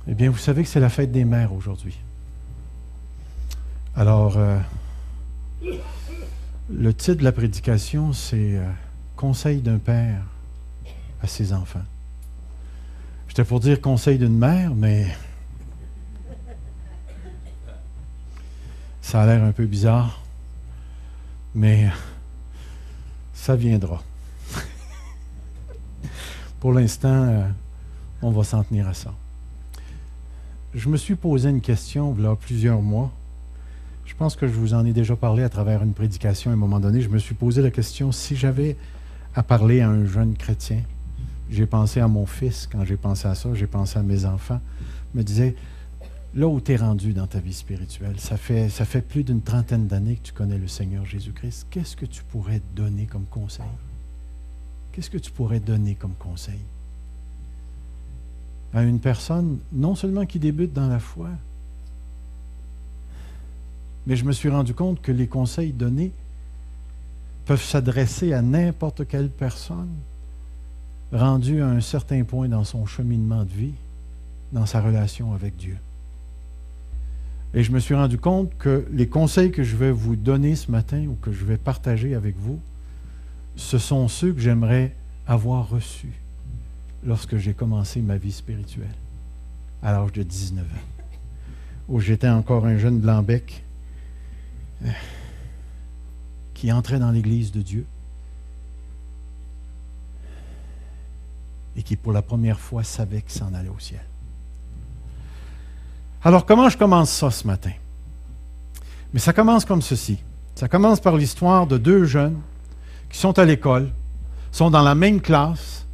Eh bien, vous savez que c'est la fête des mères aujourd'hui. Alors, le titre de la prédication, c'est Conseil d'un père à ses enfants. J'étais pour dire conseil d'une mère, mais ça a l'air un peu bizarre. Mais ça viendra. Pour l'instant, on va s'en tenir à ça. Je me suis posé une question il y a plusieurs mois. Je pense que je vous en ai déjà parlé à travers une prédication à un moment donné. Je me suis posé la question, si j'avais à parler à un jeune chrétien, j'ai pensé à mon fils, quand j'ai pensé à ça, j'ai pensé à mes enfants. Je me disais, là où tu es rendu dans ta vie spirituelle, ça fait plus d'une trentaine d'années que tu connais le Seigneur Jésus-Christ. Qu'est-ce que tu pourrais donner comme conseil? Qu'est-ce que tu pourrais donner comme conseil à une personne, non seulement qui débute dans la foi, mais je me suis rendu compte que les conseils donnés peuvent s'adresser à n'importe quelle personne rendue à un certain point dans son cheminement de vie, dans sa relation avec Dieu. Et je me suis rendu compte que les conseils que je vais vous donner ce matin ou que je vais partager avec vous, ce sont ceux que j'aimerais avoir reçus lorsque j'ai commencé ma vie spirituelle, à l'âge de 19 ans, où j'étais encore un jeune blanc-bec qui entrait dans l'Église de Dieu et qui, pour la première fois, savait qu'il s'en allait au ciel. Alors, comment je commence ça ce matin? Mais ça commence comme ceci. Ça commence par l'histoire de deux jeunes qui sont à l'école, sont dans la même classe.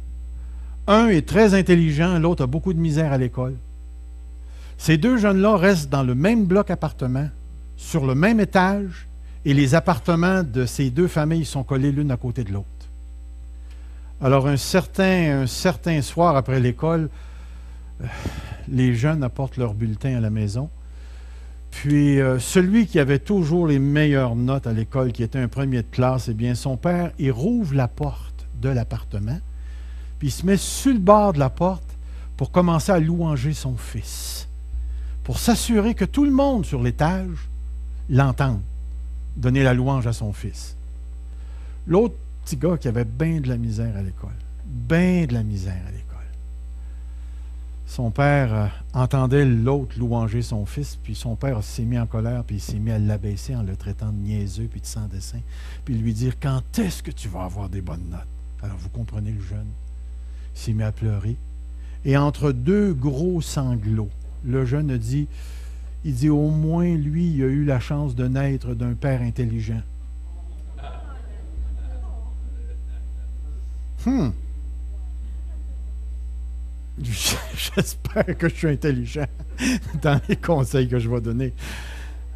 Un est très intelligent, l'autre a beaucoup de misère à l'école. Ces deux jeunes-là restent dans le même bloc appartement, sur le même étage, et les appartements de ces deux familles sont collés l'une à côté de l'autre. Alors, un certain soir après l'école, les jeunes apportent leur bulletin à la maison. Puis, celui qui avait toujours les meilleures notes à l'école, qui était un premier de classe, eh bien, son père, il rouvre la porte de l'appartement, puis il se met sur le bord de la porte pour commencer à louanger son fils, pour s'assurer que tout le monde sur l'étage l'entende donner la louange à son fils. L'autre petit gars qui avait bien de la misère à l'école, bien de la misère à l'école. Son père entendait l'autre louanger son fils, puis son père s'est mis en colère, puis il s'est mis à l'abaisser en le traitant de niaiseux, puis de sans dessin, puis lui dire « Quand est-ce que tu vas avoir des bonnes notes? » Alors vous comprenez le jeune. Il s'est mis à pleurer. Et entre deux gros sanglots, le jeune dit, au moins lui, il a eu la chance de naître d'un père intelligent. J'espère que je suis intelligent dans les conseils que je vais donner.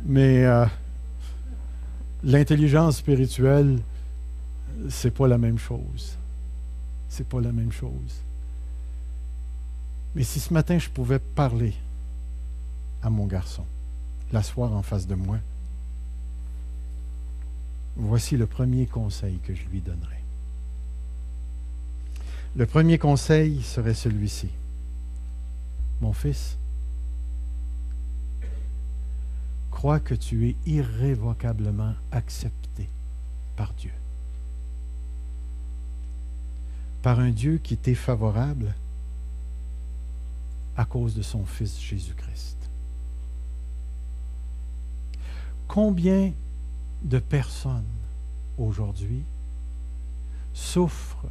Mais l'intelligence spirituelle, c'est pas la même chose. C'est pas la même chose. Mais si ce matin je pouvais parler à mon garçon, l'asseoir en face de moi, voici le premier conseil que je lui donnerais. Le premier conseil serait celui-ci. Mon fils, crois que tu es irrévocablement accepté par Dieu. Par un Dieu qui t'est favorable à cause de son Fils Jésus-Christ. Combien de personnes aujourd'hui souffrent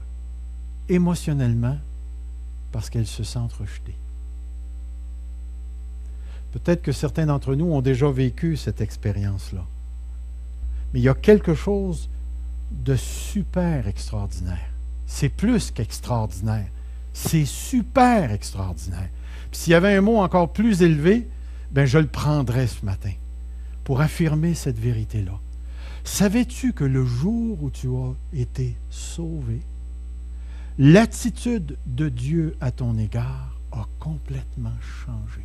émotionnellement parce qu'elles se sentent rejetées? Peut-être que certains d'entre nous ont déjà vécu cette expérience-là. Mais il y a quelque chose de super extraordinaire. C'est plus qu'extraordinaire. C'est super extraordinaire. Puis s'il y avait un mot encore plus élevé, ben je le prendrais ce matin pour affirmer cette vérité-là. Savais-tu que le jour où tu as été sauvé, l'attitude de Dieu à ton égard a complètement changé?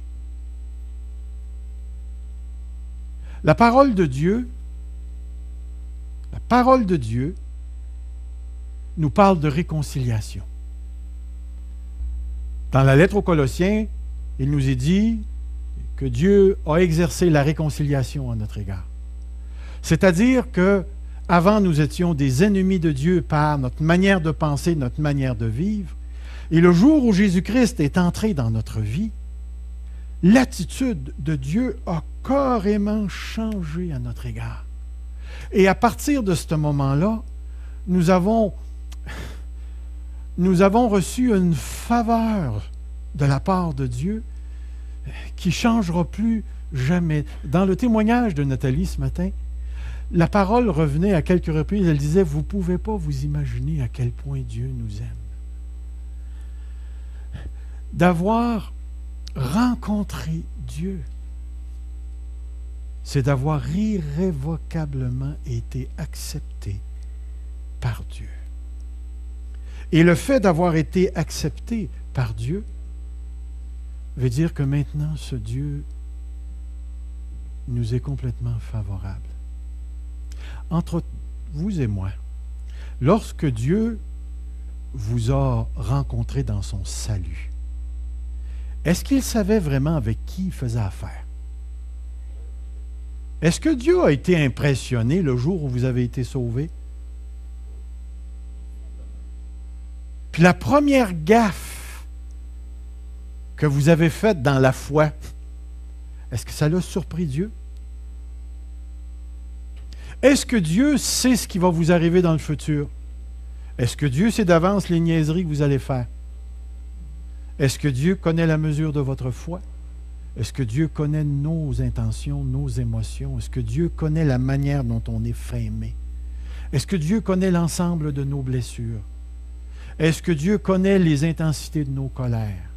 La parole de Dieu nous parle de réconciliation. Dans la lettre aux Colossiens, il nous est dit que Dieu a exercé la réconciliation à notre égard. C'est-à-dire que avant nous étions des ennemis de Dieu par notre manière de penser, notre manière de vivre. Et le jour où Jésus-Christ est entré dans notre vie, l'attitude de Dieu a carrément changé à notre égard. Et à partir de ce moment-là, nous avons reçu une faveur de la part de Dieu qui ne changera plus jamais. Dans le témoignage de Nathalie ce matin, la parole revenait à quelques reprises. Elle disait, vous ne pouvez pas vous imaginer à quel point Dieu nous aime. D'avoir rencontré Dieu, c'est d'avoir irrévocablement été accepté par Dieu. Et le fait d'avoir été accepté par Dieu veut dire que maintenant, ce Dieu nous est complètement favorable. Entre vous et moi, lorsque Dieu vous a rencontré dans son salut, est-ce qu'il savait vraiment avec qui il faisait affaire? Est-ce que Dieu a été impressionné le jour où vous avez été sauvés? Puis la première gaffe que vous avez faite dans la foi, est-ce que ça l'a surpris Dieu? Est-ce que Dieu sait ce qui va vous arriver dans le futur? Est-ce que Dieu sait d'avance les niaiseries que vous allez faire? Est-ce que Dieu connaît la mesure de votre foi? Est-ce que Dieu connaît nos intentions, nos émotions? Est-ce que Dieu connaît la manière dont on est fin aimé? Est-ce que Dieu connaît l'ensemble de nos blessures? Est-ce que Dieu connaît les intensités de nos colères?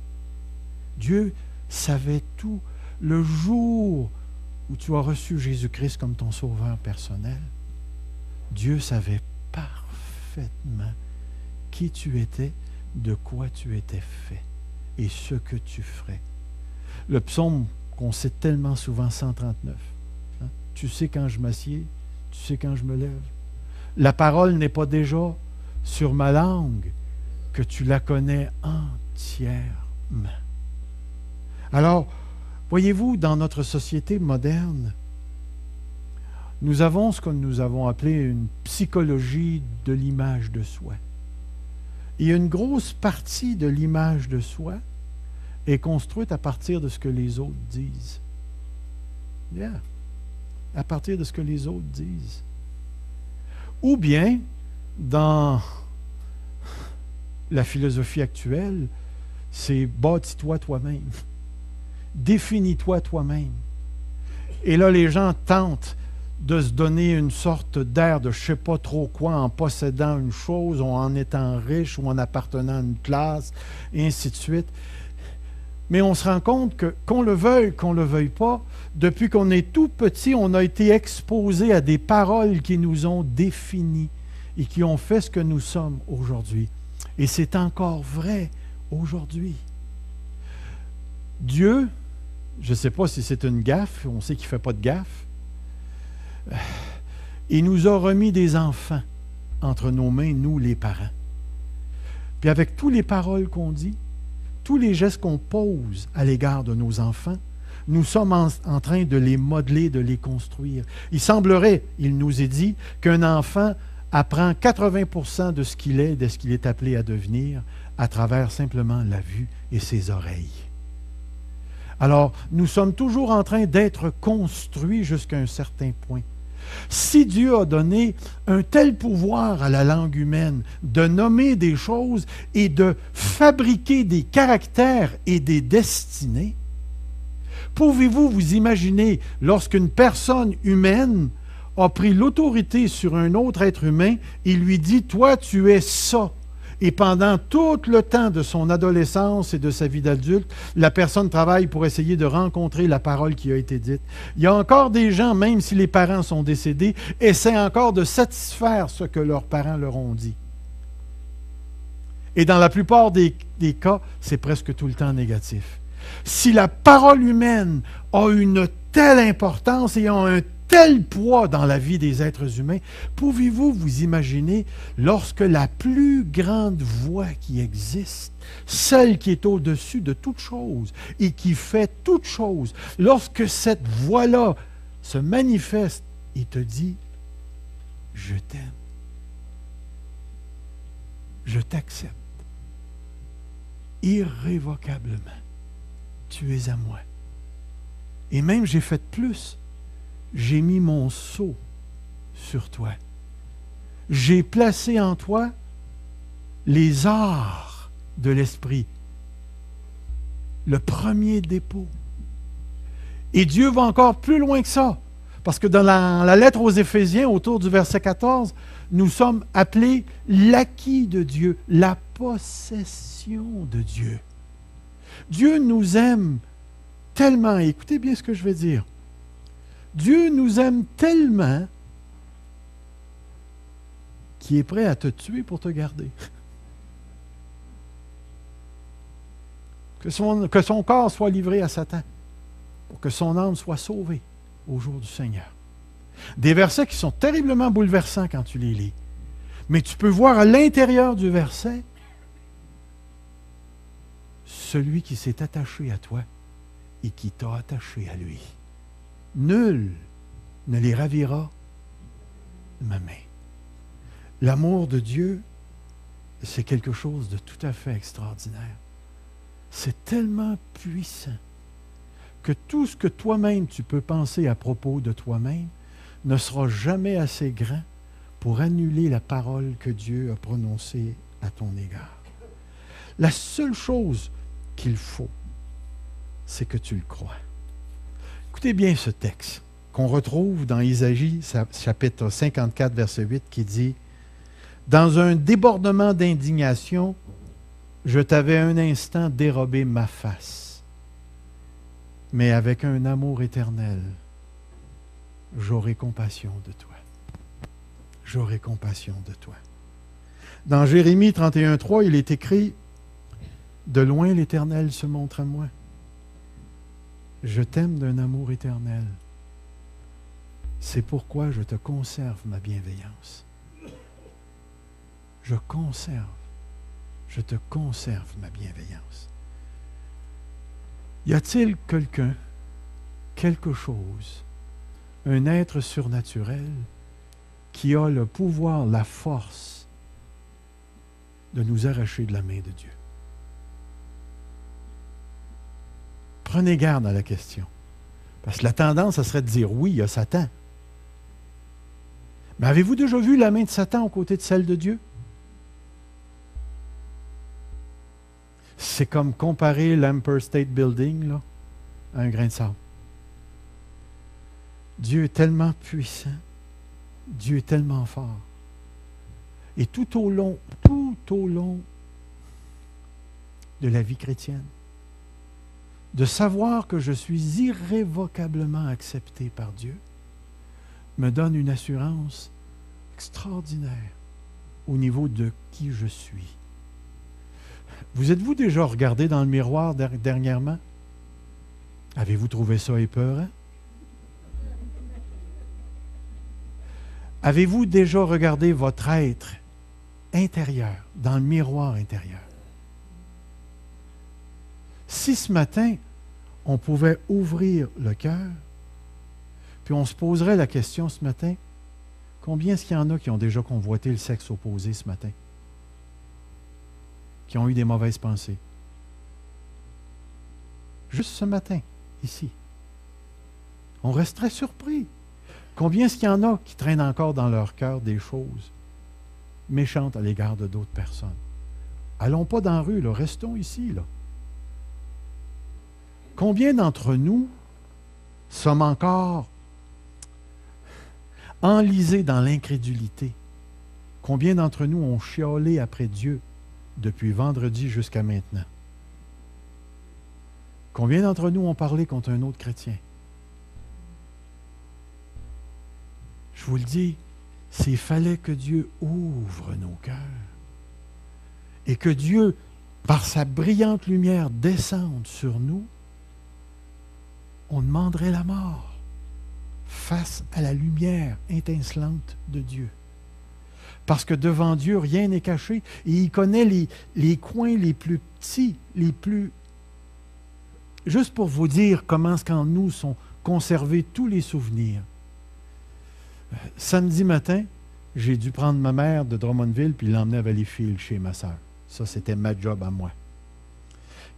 Dieu savait tout. Le jour où tu as reçu Jésus-Christ comme ton sauveur personnel, Dieu savait parfaitement qui tu étais, de quoi tu étais fait et ce que tu ferais. Le psaume qu'on sait tellement souvent, 139. Hein? Tu sais quand je m'assieds, tu sais quand je me lève. La parole n'est pas déjà sur ma langue que tu la connais entièrement. Alors, voyez-vous, dans notre société moderne, nous avons ce que nous avons appelé une psychologie de l'image de soi. Et une grosse partie de l'image de soi est construite à partir de ce que les autres disent. Yeah. À partir de ce que les autres disent. Ou bien, dans la philosophie actuelle, c'est bâtis-toi toi-même. Définis-toi toi-même. Et là, les gens tentent de se donner une sorte d'air de je ne sais pas trop quoi en possédant une chose, ou en étant riche, ou en appartenant à une classe, et ainsi de suite. Mais on se rend compte que, qu'on le veuille pas, depuis qu'on est tout petit, on a été exposé à des paroles qui nous ont définis et qui ont fait ce que nous sommes aujourd'hui. Et c'est encore vrai aujourd'hui. Dieu, je ne sais pas si c'est une gaffe, on sait qu'il ne fait pas de gaffe, il nous a remis des enfants entre nos mains, nous les parents. Puis avec toutes les paroles qu'on dit, tous les gestes qu'on pose à l'égard de nos enfants, nous sommes en train de les modeler, de les construire. Il semblerait, il nous est dit, qu'un enfant apprend 80% de ce qu'il est, de ce qu'il est appelé à devenir, à travers simplement la vue et ses oreilles. Alors, nous sommes toujours en train d'être construits jusqu'à un certain point. Si Dieu a donné un tel pouvoir à la langue humaine de nommer des choses et de fabriquer des caractères et des destinées, pouvez-vous vous imaginer lorsqu'une personne humaine a pris l'autorité sur un autre être humain et lui dit « Toi, tu es ça ». Et pendant tout le temps de son adolescence et de sa vie d'adulte, la personne travaille pour essayer de rencontrer la parole qui a été dite. Il y a encore des gens, même si les parents sont décédés, essaient encore de satisfaire ce que leurs parents leur ont dit. Et dans la plupart des cas, c'est presque tout le temps négatif. Si la parole humaine a une telle importance et a un tel poids dans la vie des êtres humains. Pouvez-vous vous imaginer lorsque la plus grande voix qui existe, celle qui est au-dessus de toute chose et qui fait toute chose, lorsque cette voix-là se manifeste et te dit « Je t'aime, je t'accepte, irrévocablement, tu es à moi. » Et même j'ai fait plus. J'ai mis mon sceau sur toi. J'ai placé en toi les arts de l'esprit. Le premier dépôt. Et Dieu va encore plus loin que ça. Parce que dans la lettre aux Éphésiens, autour du verset 14, nous sommes appelés l'acquis de Dieu, la possession de Dieu. Dieu nous aime tellement, écoutez bien ce que je vais dire, Dieu nous aime tellement qu'il est prêt à te tuer pour te garder. Que son corps soit livré à Satan, pour que son âme soit sauvée au jour du Seigneur. Des versets qui sont terriblement bouleversants quand tu les lis. Mais tu peux voir à l'intérieur du verset celui qui s'est attaché à toi et qui t'a attaché à lui. Nul ne les ravira de ma main. L'amour de Dieu, c'est quelque chose de tout à fait extraordinaire. C'est tellement puissant que tout ce que toi-même tu peux penser à propos de toi-même ne sera jamais assez grand pour annuler la parole que Dieu a prononcée à ton égard. La seule chose qu'il faut, c'est que tu le crois. Écoutez bien ce texte qu'on retrouve dans Isaïe, chapitre 54, verset 8, qui dit « Dans un débordement d'indignation, je t'avais un instant dérobé ma face, mais avec un amour éternel, j'aurai compassion de toi. J'aurai compassion de toi. » Dans Jérémie 31, 3, il est écrit « De loin l'Éternel se montre à moi. Je t'aime d'un amour éternel. C'est pourquoi je te conserve ma bienveillance. » Je te conserve ma bienveillance. Y a-t-il quelqu'un, quelque chose, un être surnaturel qui a le pouvoir, la force de nous arracher de la main de Dieu? Prenez garde à la question. Parce que la tendance, ça serait de dire oui, il y a Satan. Mais avez-vous déjà vu la main de Satan aux côtés de celle de Dieu? C'est comme comparer l'Empire State Building là, à un grain de sable. Dieu est tellement puissant, Dieu est tellement fort. Et tout au long de la vie chrétienne, de savoir que je suis irrévocablement accepté par Dieu, me donne une assurance extraordinaire au niveau de qui je suis. Vous êtes-vous déjà regardé dans le miroir dernièrement? Avez-vous trouvé ça épeurant? Avez-vous déjà regardé votre être intérieur, dans le miroir intérieur? Si ce matin, on pouvait ouvrir le cœur, puis on se poserait la question ce matin, combien est-ce qu'il y en a qui ont déjà convoité le sexe opposé ce matin? Qui ont eu des mauvaises pensées? Juste ce matin, ici. On resterait surpris. Combien est-ce qu'il y en a qui traînent encore dans leur cœur des choses méchantes à l'égard de d'autres personnes? Allons pas dans la rue, là, restons ici, là. Combien d'entre nous sommes encore enlisés dans l'incrédulité? Combien d'entre nous ont chiolé après Dieu depuis vendredi jusqu'à maintenant? Combien d'entre nous ont parlé contre un autre chrétien? Je vous le dis, s'il fallait que Dieu ouvre nos cœurs et que Dieu, par sa brillante lumière, descende sur nous, on demanderait la mort face à la lumière étincelante de Dieu. Parce que devant Dieu, rien n'est caché. Et il connaît les coins les plus petits, les plus... Juste pour vous dire comment qu'en nous sont conservés tous les souvenirs. Samedi matin, j'ai dû prendre ma mère de Drummondville puis l'emmener à Valleyfield chez ma sœur. Ça, c'était ma job à moi.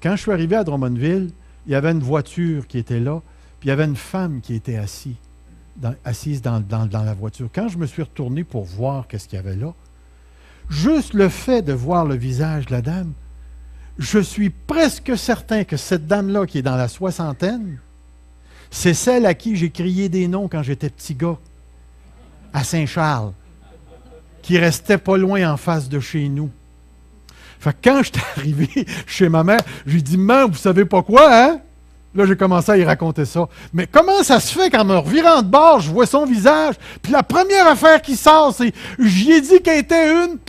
Quand je suis arrivé à Drummondville, il y avait une voiture qui était là, puis il y avait une femme qui était assise dans la voiture. Quand je me suis retourné pour voir qu'est-ce qu'il y avait là, juste le fait de voir le visage de la dame, je suis presque certain que cette dame-là qui est dans la soixantaine, c'est celle à qui j'ai crié des noms quand j'étais petit gars, à Saint-Charles, qui restait pas loin en face de chez nous. Fait que quand j'étais arrivé chez ma mère, j'ai dit « Maman, vous savez pas quoi, hein? » Là, j'ai commencé à y raconter ça. Mais comment ça se fait qu'en me revirant de bord, je vois son visage, puis la première affaire qui sort, c'est « J'y ai dit qu'elle était une... »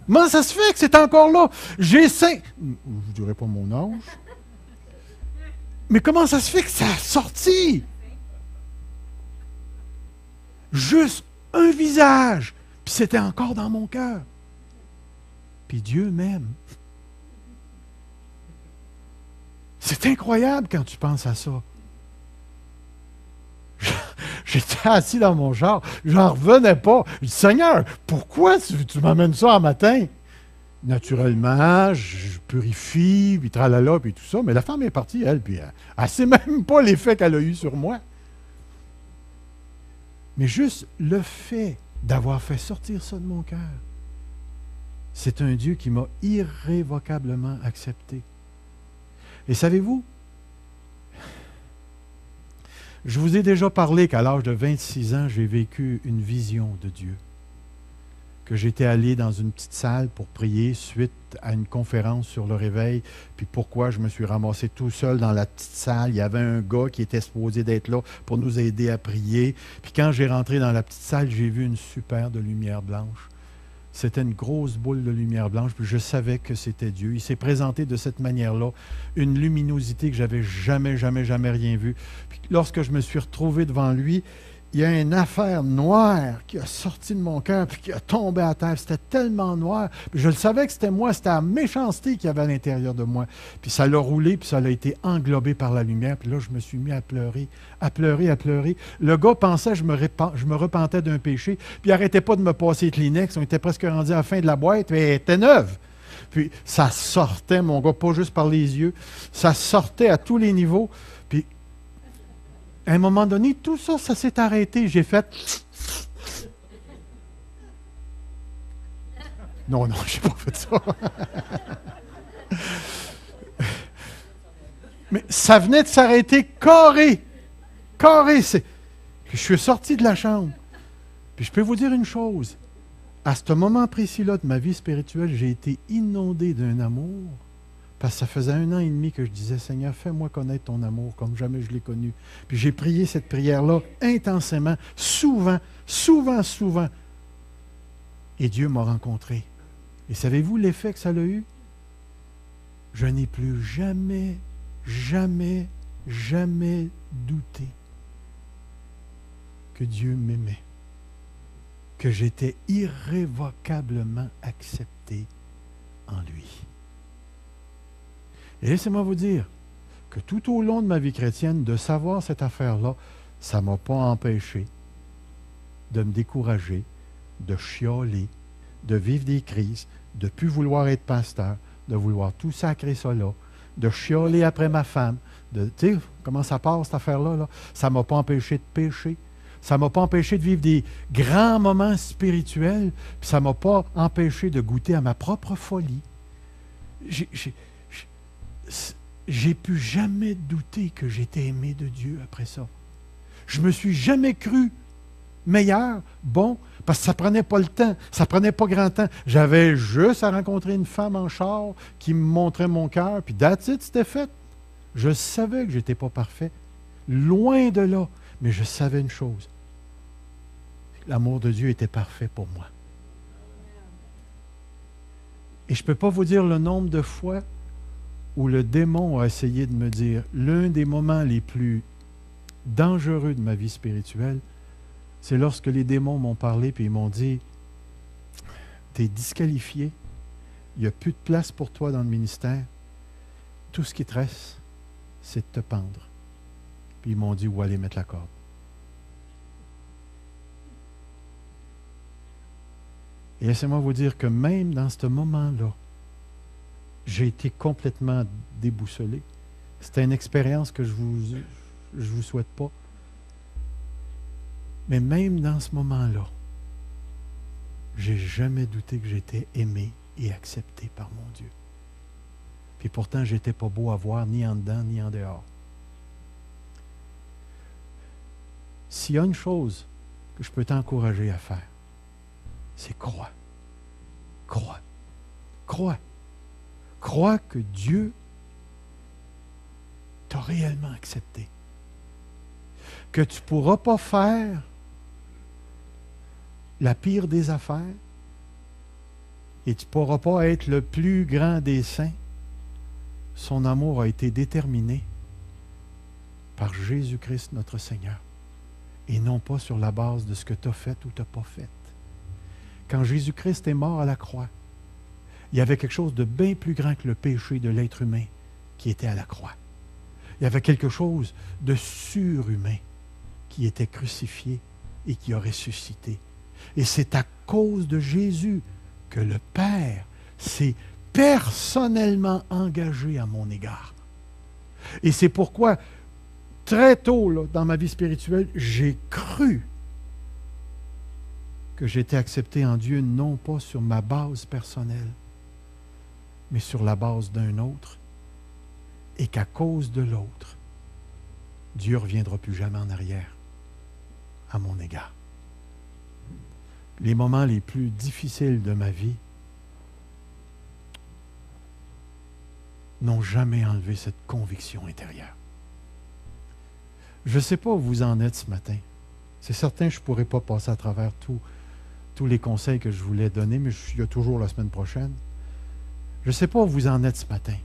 Comment ça se fait que c'est encore là? J'ai 5... Je ne dirais pas mon âge. Mais comment ça se fait que ça a sorti? Juste un visage. Puis c'était encore dans mon cœur. Puis Dieu m'aime. C'est incroyable quand tu penses à ça. J'étais assis dans mon char, j'en revenais pas. Je dis, Seigneur, pourquoi tu m'amènes ça un matin? Naturellement, je purifie, puis tralala, puis tout ça. Mais la femme est partie, elle, puis elle ne sait même pas l'effet qu'elle a eu sur moi. Mais juste le fait d'avoir fait sortir ça de mon cœur, c'est un Dieu qui m'a irrévocablement accepté. Et savez-vous, je vous ai déjà parlé qu'à l'âge de 26 ans, j'ai vécu une vision de Dieu. Que j'étais allé dans une petite salle pour prier suite à une conférence sur le réveil. Puis pourquoi je me suis ramassé tout seul dans la petite salle. Il y avait un gars qui était supposé d'être là pour nous aider à prier. Puis quand j'ai rentré dans la petite salle, j'ai vu une super de lumière blanche. C'était une grosse boule de lumière blanche, puis je savais que c'était Dieu. Il s'est présenté de cette manière-là, une luminosité que j'avais jamais rien vue. Puis lorsque je me suis retrouvé devant lui, il y a une affaire noire qui a sorti de mon cœur, puis qui a tombé à terre. C'était tellement noir. Puis je le savais que c'était moi, c'était la méchanceté qu'il y avait à l'intérieur de moi. Puis ça l'a roulé, puis ça a été englobé par la lumière. Puis là, je me suis mis à pleurer, à pleurer, à pleurer. Le gars pensait que je me repentais d'un péché, puis il n'arrêtait pas de me passer les Kleenex. On était presque rendu à la fin de la boîte, mais elle était neuve. Puis ça sortait, mon gars, pas juste par les yeux. Ça sortait à tous les niveaux. Puis à un moment donné, tout ça, ça s'est arrêté. J'ai fait... Non, je n'ai pas fait ça. Mais ça venait de s'arrêter carré. Carré. Puis je suis sorti de la chambre. Puis je peux vous dire une chose. À ce moment précis-là de ma vie spirituelle, j'ai été inondé d'un amour. Parce que ça faisait 1 an et demi que je disais, Seigneur, fais-moi connaître ton amour comme jamais je l'ai connu. Puis j'ai prié cette prière-là intensément, souvent. Et Dieu m'a rencontré. Et savez-vous l'effet que ça a eu? Je n'ai plus jamais douté que Dieu m'aimait, que j'étais irrévocablement accepté en lui. Et laissez-moi vous dire que tout au long de ma vie chrétienne, de savoir cette affaire-là, ça ne m'a pas empêché de me décourager, de chialer, de vivre des crises, de ne plus vouloir être pasteur, de vouloir tout sacrer ça là, de chialer après ma femme. Tu sais, comment ça part cette affaire-là? Là? Ça ne m'a pas empêché de pécher. Ça ne m'a pas empêché de vivre des grands moments spirituels. Puis ça ne m'a pas empêché de goûter à ma propre folie. J'ai pu jamais douter que j'étais aimé de Dieu après ça. Je me suis jamais cru meilleur, bon, parce que ça prenait pas le temps, ça prenait pas grand temps. J'avais juste à rencontrer une femme en char qui me montrait mon cœur, puis that's it, c'était fait. Je savais que j'étais pas parfait, loin de là, mais je savais une chose. L'amour de Dieu était parfait pour moi. Et je ne peux pas vous dire le nombre de fois où le démon a essayé de me dire, l'un des moments les plus dangereux de ma vie spirituelle, c'est lorsque les démons m'ont parlé et ils m'ont dit « Tu es disqualifié, il n'y a plus de place pour toi dans le ministère, tout ce qui te reste, c'est de te pendre. » Puis ils m'ont dit où aller mettre la corde. Et laissez-moi vous dire que même dans ce moment-là, j'ai été complètement déboussolé. C'était une expérience que je vous souhaite pas. Mais même dans ce moment-là, j'ai jamais douté que j'étais aimé et accepté par mon Dieu. Puis pourtant, j'étais pas beau à voir, ni en dedans, ni en dehors. S'il y a une chose que je peux t'encourager à faire, c'est crois. Crois. Crois. Crois que Dieu t'a réellement accepté. Que tu ne pourras pas faire la pire des affaires et tu ne pourras pas être le plus grand des saints. Son amour a été déterminé par Jésus-Christ notre Seigneur et non pas sur la base de ce que tu as fait ou tu n'as pas fait. Quand Jésus-Christ est mort à la croix, il y avait quelque chose de bien plus grand que le péché de l'être humain qui était à la croix. Il y avait quelque chose de surhumain qui était crucifié et qui a ressuscité. Et c'est à cause de Jésus que le Père s'est personnellement engagé à mon égard. Et c'est pourquoi, très tôt là, dans ma vie spirituelle, j'ai cru que j'étais accepté en Dieu, non pas sur ma base personnelle, mais sur la base d'un autre, et qu'à cause de l'autre, Dieu ne reviendra plus jamais en arrière à mon égard. Les moments les plus difficiles de ma vie n'ont jamais enlevé cette conviction intérieure. Je ne sais pas où vous en êtes ce matin. C'est certain que je ne pourrai pas passer à travers tous les conseils que je voulais donner, mais il y a toujours la semaine prochaine. Je ne sais pas où vous en êtes ce matin,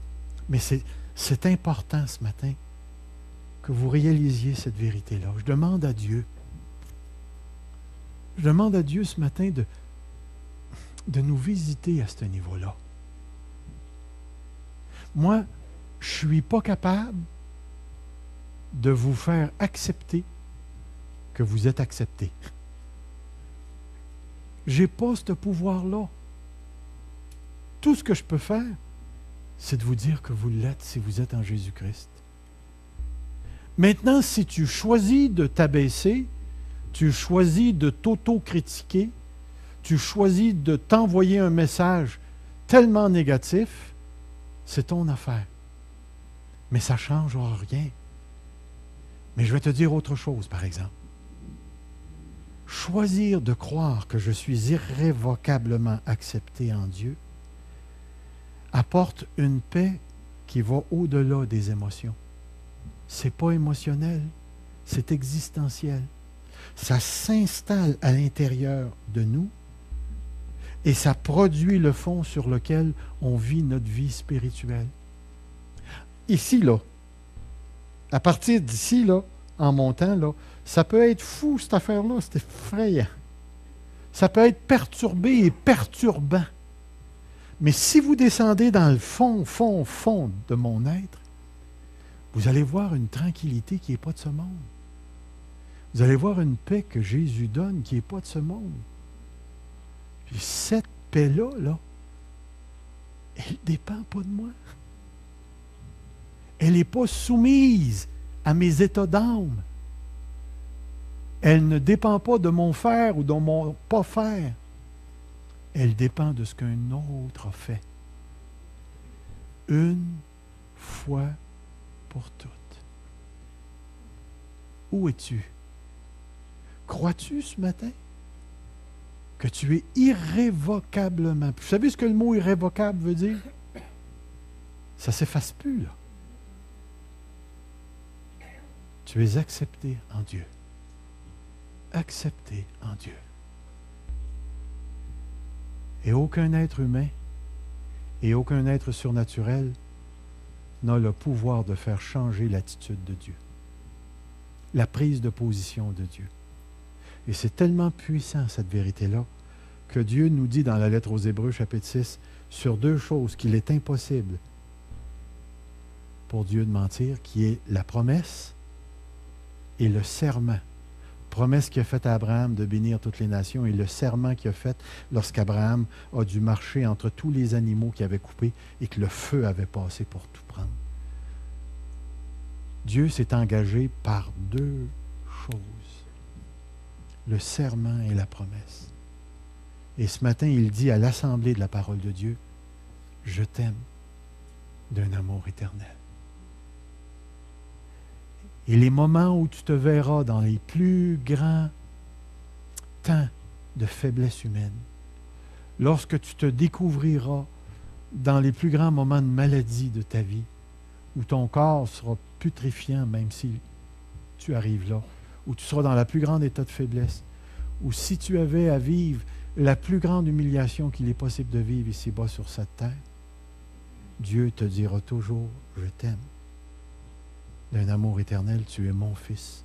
mais c'est important ce matin que vous réalisiez cette vérité-là. Je demande à Dieu ce matin de nous visiter à ce niveau-là. Moi, je ne suis pas capable de vous faire accepter que vous êtes accepté. Je n'ai pas ce pouvoir-là. Tout ce que je peux faire, c'est de vous dire que vous l'êtes si vous êtes en Jésus-Christ. Maintenant, si tu choisis de t'abaisser, tu choisis de t'auto-critiquer, tu choisis de t'envoyer un message tellement négatif, c'est ton affaire. Mais ça ne changera rien. Mais je vais te dire autre chose, par exemple. Choisir de croire que je suis irrévocablement accepté en Dieu apporte une paix qui va au-delà des émotions. Ce n'est pas émotionnel, c'est existentiel. Ça s'installe à l'intérieur de nous et ça produit le fond sur lequel on vit notre vie spirituelle. Ici, là, à partir d'ici, là, en montant, là, ça peut être fou, cette affaire-là, c'est effrayant. Ça peut être perturbé et perturbant. Mais si vous descendez dans le fond de mon être, vous allez voir une tranquillité qui n'est pas de ce monde. Vous allez voir une paix que Jésus donne qui n'est pas de ce monde. Puis cette paix-là, là, elle ne dépend pas de moi. Elle n'est pas soumise à mes états d'âme. Elle ne dépend pas de mon faire ou de mon pas faire. Elle dépend de ce qu'un autre a fait. Une fois pour toutes. Où es-tu? Crois-tu ce matin que tu es irrévocablement... Vous savez ce que le mot irrévocable veut dire? Ça ne s'efface plus, là. Tu es accepté en Dieu. Accepté en Dieu. Et aucun être humain et aucun être surnaturel n'a le pouvoir de faire changer l'attitude de Dieu. la prise de position de Dieu. Et c'est tellement puissant, cette vérité-là, que Dieu nous dit dans la lettre aux Hébreux, chapitre 6, sur deux choses qu'il est impossible pour Dieu de mentir, qui est la promesse et le serment. Promesse qu'il a faite à Abraham de bénir toutes les nations et le serment qu'il a fait lorsqu'Abraham a dû marcher entre tous les animaux qu'il avait coupés et que le feu avait passé pour tout prendre. Dieu s'est engagé par deux choses, le serment et la promesse. Et ce matin, il dit à l'assemblée de la parole de Dieu, « Je t'aime d'un amour éternel. » Et les moments où tu te verras dans les plus grands temps de faiblesse humaine, lorsque tu te découvriras dans les plus grands moments de maladie de ta vie, où ton corps sera putréfiant, même si tu arrives là, où tu seras dans la plus grande état de faiblesse, ou si tu avais à vivre la plus grande humiliation qu'il est possible de vivre ici-bas sur cette terre, Dieu te dira toujours, je t'aime. D'un amour éternel, tu es mon fils,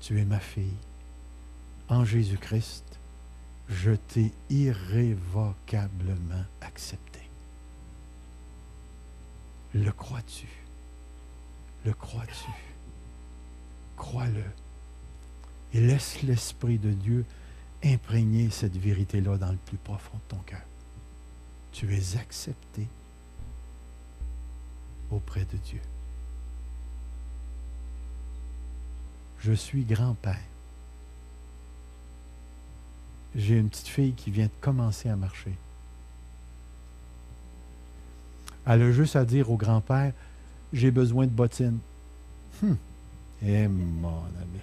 tu es ma fille. En Jésus-Christ, je t'ai irrévocablement accepté. Le crois-tu? Le crois-tu? Crois-le. Et laisse l'Esprit de Dieu imprégner cette vérité-là dans le plus profond de ton cœur. Tu es accepté auprès de Dieu. Je suis grand-père. J'ai une petite fille qui vient de commencer à marcher. Elle a juste à dire au grand-père, j'ai besoin de bottines. Eh mon ami,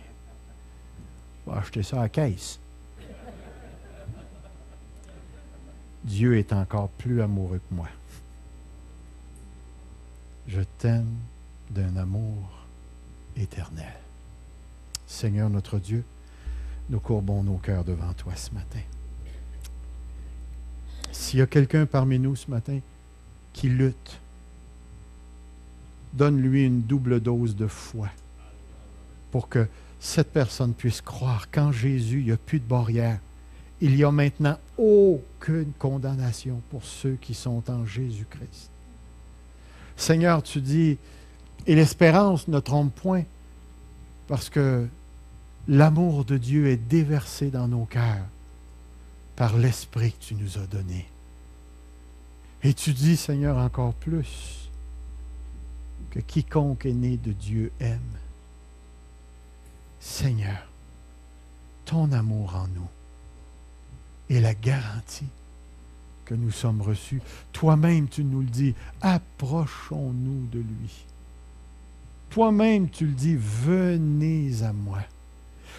je vais acheter ça à la caisse. Dieu est encore plus amoureux que moi. Je t'aime d'un amour éternel. Seigneur notre Dieu, nous courbons nos cœurs devant toi ce matin. S'il y a quelqu'un parmi nous ce matin qui lutte, donne-lui une double dose de foi pour que cette personne puisse croire qu'en Jésus, il n'y a plus de barrière. Il n'y a maintenant aucune condamnation pour ceux qui sont en Jésus-Christ. Seigneur, tu dis, et l'espérance ne trompe point, parce que l'amour de Dieu est déversé dans nos cœurs par l'Esprit que tu nous as donné. Et tu dis, Seigneur, encore plus, que quiconque est né de Dieu aime. Seigneur, ton amour en nous est la garantie que nous sommes reçus. Toi-même, tu nous le dis, approchons-nous de lui. Toi-même, tu le dis, venez à moi.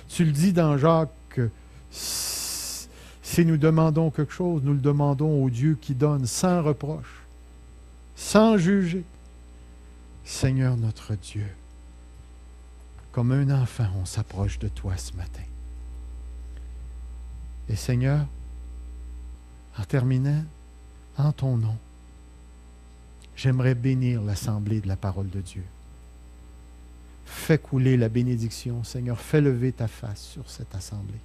Tu le dis dans Jacques que si nous demandons quelque chose, nous le demandons au Dieu qui donne sans reproche, sans juger. Seigneur notre Dieu, comme un enfant, on s'approche de toi ce matin. Et Seigneur, en terminant, en ton nom, j'aimerais bénir l'assemblée de la parole de Dieu. Fais couler la bénédiction, Seigneur. Fais lever ta face sur cette assemblée.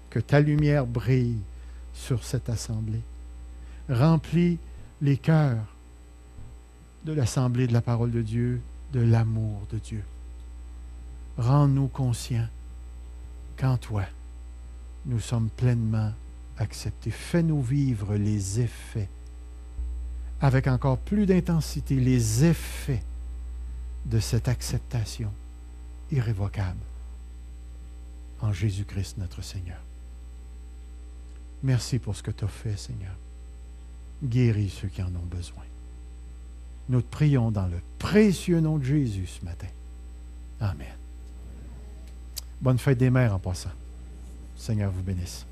Que ta lumière brille sur cette assemblée. Remplis les cœurs de l'assemblée de la parole de Dieu, de l'amour de Dieu. Rends-nous conscients qu'en toi, nous sommes pleinement acceptés. Fais-nous vivre les effets, avec encore plus d'intensité, les effets de cette acceptation irrévocable en Jésus-Christ notre Seigneur. Merci pour ce que tu as fait, Seigneur. Guéris ceux qui en ont besoin. Nous te prions dans le précieux nom de Jésus ce matin. Amen. Bonne fête des mères en passant. Seigneur vous bénisse.